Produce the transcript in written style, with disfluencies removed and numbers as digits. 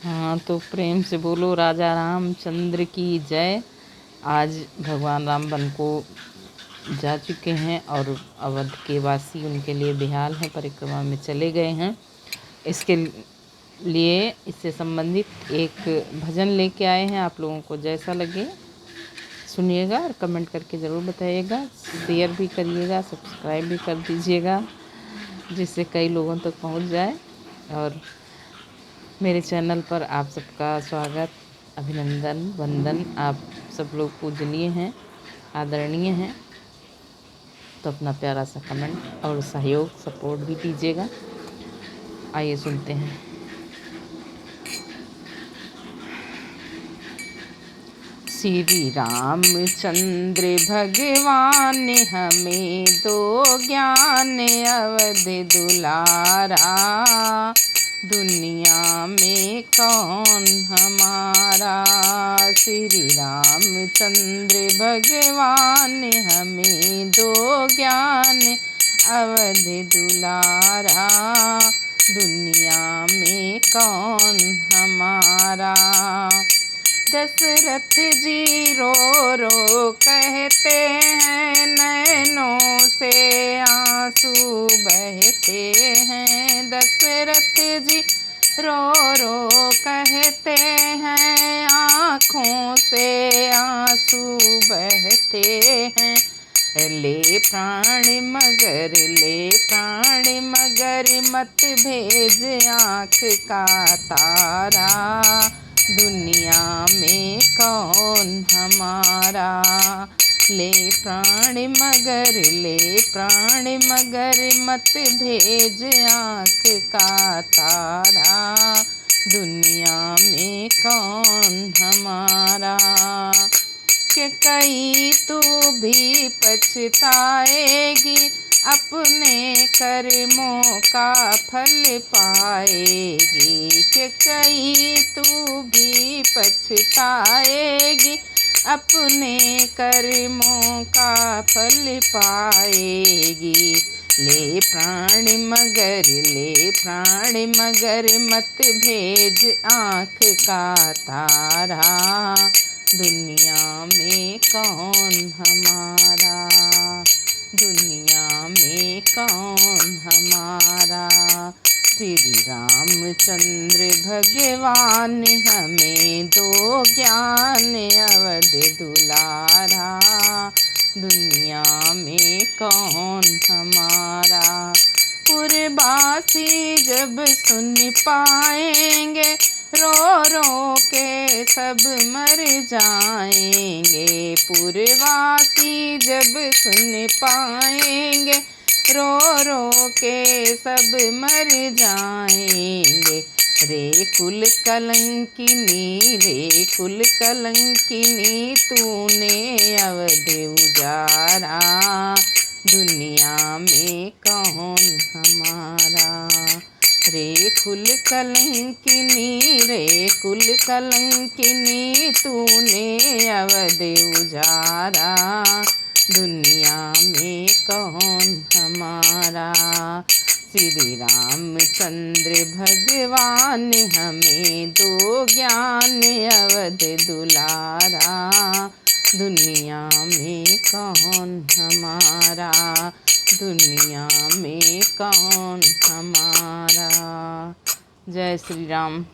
हाँ, तो प्रेम से बोलो राजा रामचंद्र की जय। आज भगवान राम वन को जा चुके हैं और अवध के वासी उनके लिए बेहाल हैं, परिक्रमा में चले गए हैं। इसके लिए इससे संबंधित एक भजन लेके आए हैं। आप लोगों को जैसा लगे सुनिएगा और कमेंट करके ज़रूर बताइएगा, शेयर भी करिएगा, सब्सक्राइब भी कर दीजिएगा, जिससे कई लोगों तक पहुंच जाए। और मेरे चैनल पर आप सबका स्वागत, अभिनंदन, वंदन। आप सब लोग पूजनीय हैं, आदरणीय हैं। तो अपना प्यारा सा कमेंट और सहयोग सपोर्ट भी दीजिएगा। आइए सुनते हैं। श्री रामचंद्र भगवान हमें दो ज्ञान, अवध दुलारा। दुनिया में कौन हमारा। श्री रामचंद्र भगवान हमें दो ज्ञान, अवध दुलारा। दुनिया में कौन हमारा। दशरथ जी रो रो कहते हैं, नैनों से आंसू बहते हैं। दशरथ जी रो रो कहते हैं, आँखों से आंसू बहते हैं। ले प्राण मगर, ले प्राण मगर, मत भेज आँख का तारा। दुनिया में कौन हमारा। ले प्राण मगर, ले प्राण मगर, मत भेज आँख का तारा। दुनिया में कौन हमारा। कि कई तू भी पछताएगी, अपने कर्मों का फल पाएगी। कि कई तू भी पछताएगी, अपने कर्मों का फल पाएगी। ले प्राण मगर, ले प्राण मगर, मत भेज आँख का तारा। दुनिया में कौन हमारा। दुनिया में कौन हमारा। श्री रामचंद्र भगवान हमें दो ज्ञान, अवध दुलारा। दुनिया में कौन हमारा। पुरवासी जब सुन पाएंगे, रो रो के सब मर जाएंगे। पुरवासी जब सुन पाएंगे, रो रो के सब मर जाएंगे। रे कुल कलंकिनी, रे कुल कलंकिनी, तूने अवध उजारा। दुनिया में कौन हमारा। रे कुल कलंकिनी, रे कुल कलंकिनी, तूने अवध उजारा। दुनिया में कौन हमारा। श्री रामचंद्र भगवान हमें दो ज्ञान, अवध दुलारा। दुनिया में कौन हमारा। दुनिया में कौन हमारा। जय श्री राम।